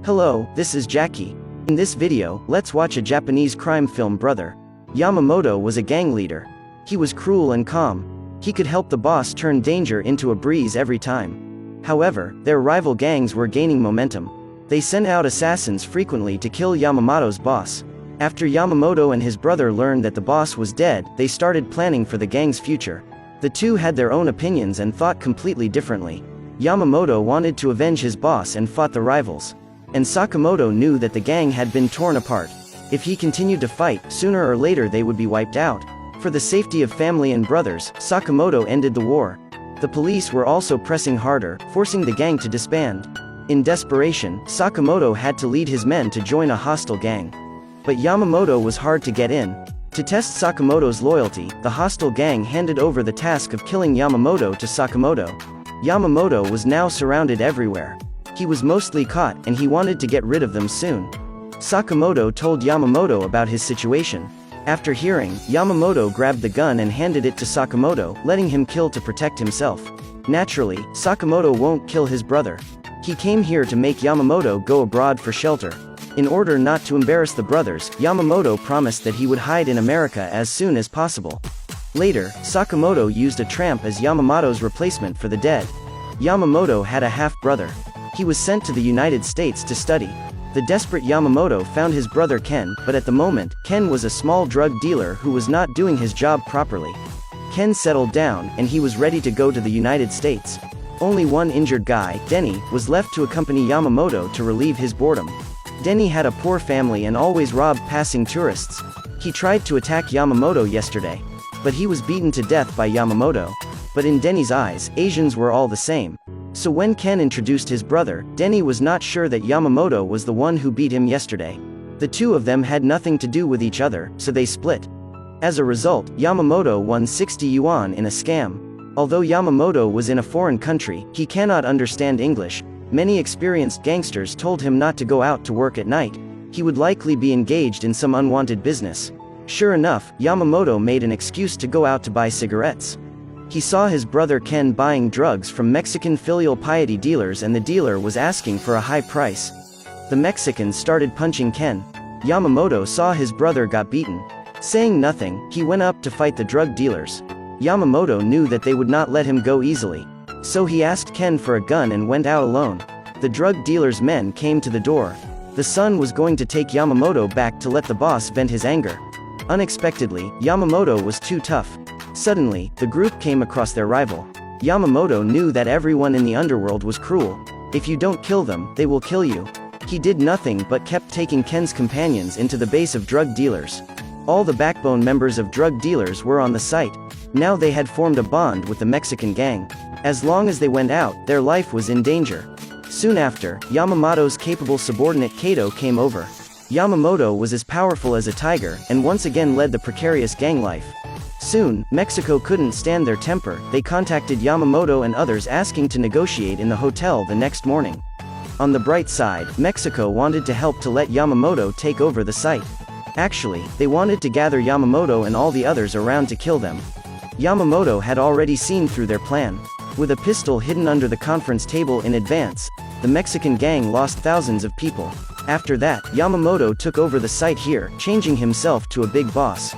Hello, this is Jackie. In this video, let's watch a Japanese crime film. Brother Yamamoto was a gang leader. He was cruel and calm. He could help the boss turn danger into a breeze every time. However, their rival gangs were gaining momentum. They sent out assassins frequently to kill Yamamoto's boss. After Yamamoto and his brother learned that the boss was dead, they started planning for the gang's future. The two had their own opinions and thought completely differently. Yamamoto wanted to avenge his boss and fought the rivals. And Sakamoto knew that the gang had been torn apart. If he continued to fight, sooner or later they would be wiped out. For the safety of family and brothers, Sakamoto ended the war. The police were also pressing harder, forcing the gang to disband. In desperation, Sakamoto had to lead his men to join a hostile gang. But Yamamoto was hard to get in. To test Sakamoto's loyalty, the hostile gang handed over the task of killing Yamamoto to Sakamoto. Yamamoto was now surrounded everywhere. He was mostly caught, and he wanted to get rid of them soon. Sakamoto told Yamamoto about his situation. After hearing, Yamamoto grabbed the gun and handed it to Sakamoto, letting him kill to protect himself. Naturally, Sakamoto won't kill his brother. He came here to make Yamamoto go abroad for shelter. In order not to embarrass the brothers, Yamamoto promised that he would hide in America as soon as possible. Later, Sakamoto used a tramp as Yamamoto's replacement for the dead. Yamamoto had a half-brother. He was sent to the United States to study. The desperate Yamamoto found his brother Ken, but at the moment, Ken was a small drug dealer who was not doing his job properly. Ken settled down, and he was ready to go to the United States. Only one injured guy, Denny, was left to accompany Yamamoto to relieve his boredom. Denny had a poor family and always robbed passing tourists. He tried to attack Yamamoto yesterday. But he was beaten to death by Yamamoto. But in Denny's eyes, Asians were all the same. So when Ken introduced his brother, Denny was not sure that Yamamoto was the one who beat him yesterday. The two of them had nothing to do with each other, so they split. As a result, Yamamoto won 60 yuan in a scam. Although Yamamoto was in a foreign country, he cannot understand English. Many experienced gangsters told him not to go out to work at night. He would likely be engaged in some unwanted business. Sure enough, Yamamoto made an excuse to go out to buy cigarettes. He saw his brother Ken buying drugs from Mexican filial piety dealers, and the dealer was asking for a high price. The Mexican started punching Ken. Yamamoto saw his brother got beaten. Saying nothing, he went up to fight the drug dealers. Yamamoto knew that they would not let him go easily. So he asked Ken for a gun and went out alone. The drug dealer's men came to the door. The son was going to take Yamamoto back to let the boss vent his anger. Unexpectedly, Yamamoto was too tough. Suddenly, the group came across their rival. Yamamoto knew that everyone in the underworld was cruel. If you don't kill them, they will kill you. He did nothing but kept taking Ken's companions into the base of drug dealers. All the backbone members of drug dealers were on the site. Now they had formed a bond with the Mexican gang. As long as they went out, their life was in danger. Soon after, Yamamoto's capable subordinate Kato came over. Yamamoto was as powerful as a tiger, and once again led the precarious gang life. Soon, Mexico couldn't stand their temper. They contacted Yamamoto and others asking to negotiate in the hotel the next morning. On the bright side, Mexico wanted to help to let Yamamoto take over the site. Actually, they wanted to gather Yamamoto and all the others around to kill them. Yamamoto had already seen through their plan. With a pistol hidden under the conference table in advance, the Mexican gang lost thousands of people. After that, Yamamoto took over the site here, changing himself to a big boss.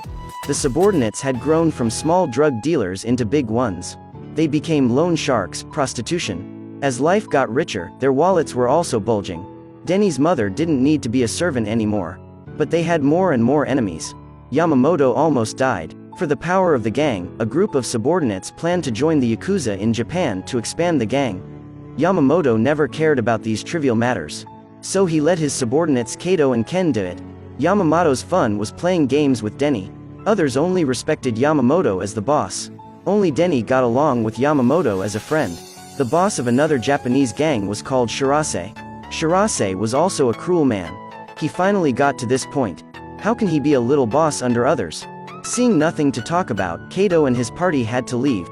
The subordinates had grown from small drug dealers into big ones. They became loan sharks, prostitution. As life got richer, their wallets were also bulging. Denny's mother didn't need to be a servant anymore. But they had more and more enemies. Yamamoto almost died. For the power of the gang, a group of subordinates planned to join the Yakuza in Japan to expand the gang. Yamamoto never cared about these trivial matters. So he let his subordinates Kato and Ken do it. Yamamoto's fun was playing games with Denny. Others only respected Yamamoto as the boss. Only Denny got along with Yamamoto as a friend. The boss of another Japanese gang was called Shirase. Shirase was also a cruel man. He finally got to this point. How can he be a little boss under others? Seeing nothing to talk about, Kato and his party had to leave.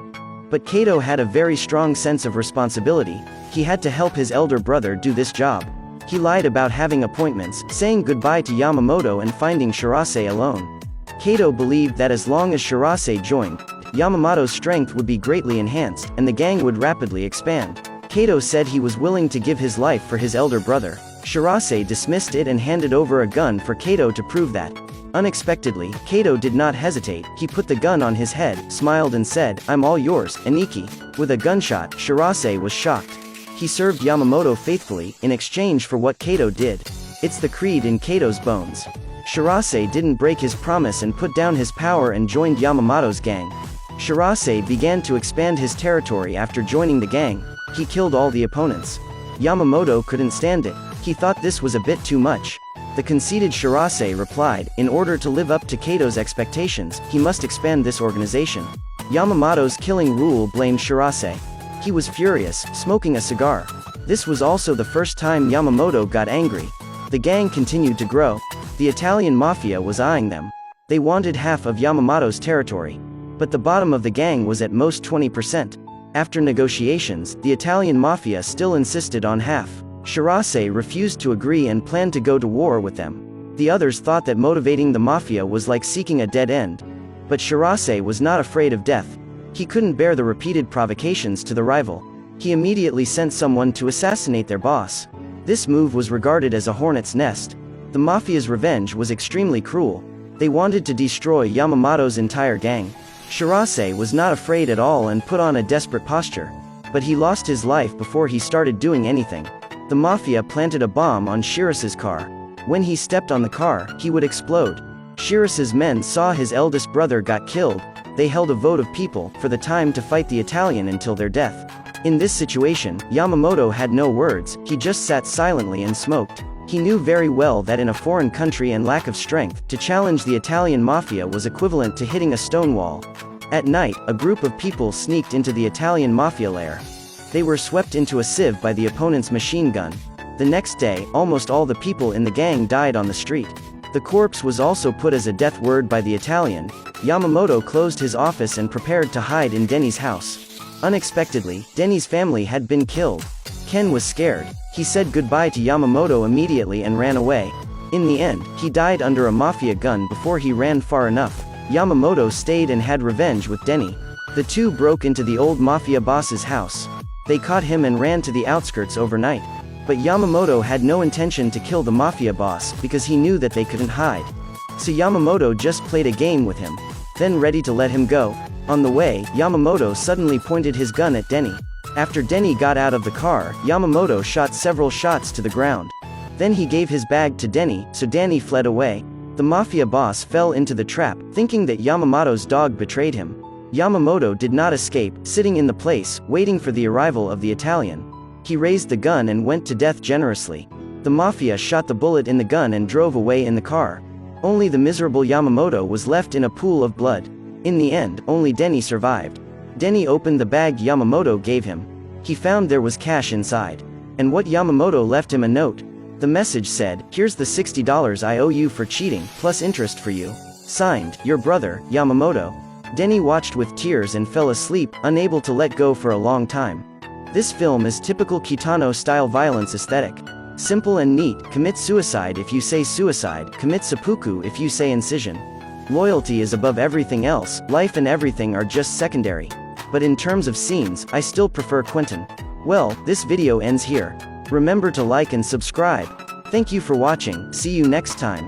But Kato had a very strong sense of responsibility. He had to help his elder brother do this job. He lied about having appointments, saying goodbye to Yamamoto and finding Shirase alone. Kato believed that as long as Shirase joined, Yamamoto's strength would be greatly enhanced, and the gang would rapidly expand. Kato said he was willing to give his life for his elder brother. Shirase dismissed it and handed over a gun for Kato to prove that. Unexpectedly, Kato did not hesitate, he put the gun on his head, smiled and said, "I'm all yours, Aniki." With a gunshot, Shirase was shocked. He served Yamamoto faithfully, in exchange for what Kato did. It's the creed in Kato's bones. Shirase didn't break his promise and put down his power and joined Yamamoto's gang. Shirase began to expand his territory after joining the gang. He killed all the opponents. Yamamoto couldn't stand it. He thought this was a bit too much. The conceited Shirase replied, in order to live up to Kato's expectations, he must expand this organization. Yamamoto's killing rule blamed Shirase. He was furious, smoking a cigar. This was also the first time Yamamoto got angry. The gang continued to grow. The Italian mafia was eyeing them. They wanted half of Yamamoto's territory. But the bottom of the gang was at most 20%. After negotiations, the Italian mafia still insisted on half. Shirase refused to agree and planned to go to war with them. The others thought that motivating the mafia was like seeking a dead end. But Shirase was not afraid of death. He couldn't bear the repeated provocations to the rival. He immediately sent someone to assassinate their boss. This move was regarded as a hornet's nest. The mafia's revenge was extremely cruel. They wanted to destroy Yamamoto's entire gang. Shirase was not afraid at all and put on a desperate posture. But he lost his life before he started doing anything. The mafia planted a bomb on Shirase's car. When he stepped on the car, he would explode. Shirase's men saw his eldest brother got killed. They held a vote of people for the time to fight the Italian until their death. In this situation, Yamamoto had no words, he just sat silently and smoked. He knew very well that in a foreign country and lack of strength, to challenge the Italian mafia was equivalent to hitting a stone wall. At night, a group of people sneaked into the Italian mafia lair. They were swept into a sieve by the opponent's machine gun. The next day, almost all the people in the gang died on the street. The corpse was also put as a death word by the Italian. Yamamoto closed his office and prepared to hide in Denny's house. Unexpectedly, Denny's family had been killed. Ken was scared. He said goodbye to Yamamoto immediately and ran away. In the end, he died under a mafia gun before he ran far enough. Yamamoto stayed and had revenge with Denny. The two broke into the old mafia boss's house. They caught him and ran to the outskirts overnight. But Yamamoto had no intention to kill the mafia boss because he knew that they couldn't hide. So Yamamoto just played a game with him. Then ready to let him go. On the way, Yamamoto suddenly pointed his gun at Denny. After Denny got out of the car, Yamamoto shot several shots to the ground. Then he gave his bag to Denny, so Denny fled away. The mafia boss fell into the trap, thinking that Yamamoto's dog betrayed him. Yamamoto did not escape, sitting in the place, waiting for the arrival of the Italian. He raised the gun and went to death generously. The mafia shot the bullet in the gun and drove away in the car. Only the miserable Yamamoto was left in a pool of blood. In the end, only Denny survived. Denny opened the bag Yamamoto gave him. He found there was cash inside. And what Yamamoto left him a note. The message said, "Here's the $60 I owe you for cheating, plus interest for you. Signed, your brother, Yamamoto." Denny watched with tears and fell asleep, unable to let go for a long time. This film is typical Kitano-style violence aesthetic. Simple and neat, commit suicide if you say suicide, commit seppuku if you say incision. Loyalty is above everything else, life and everything are just secondary. But in terms of scenes, I still prefer Quentin. Well, this video ends here. Remember to like and subscribe. Thank you for watching, see you next time.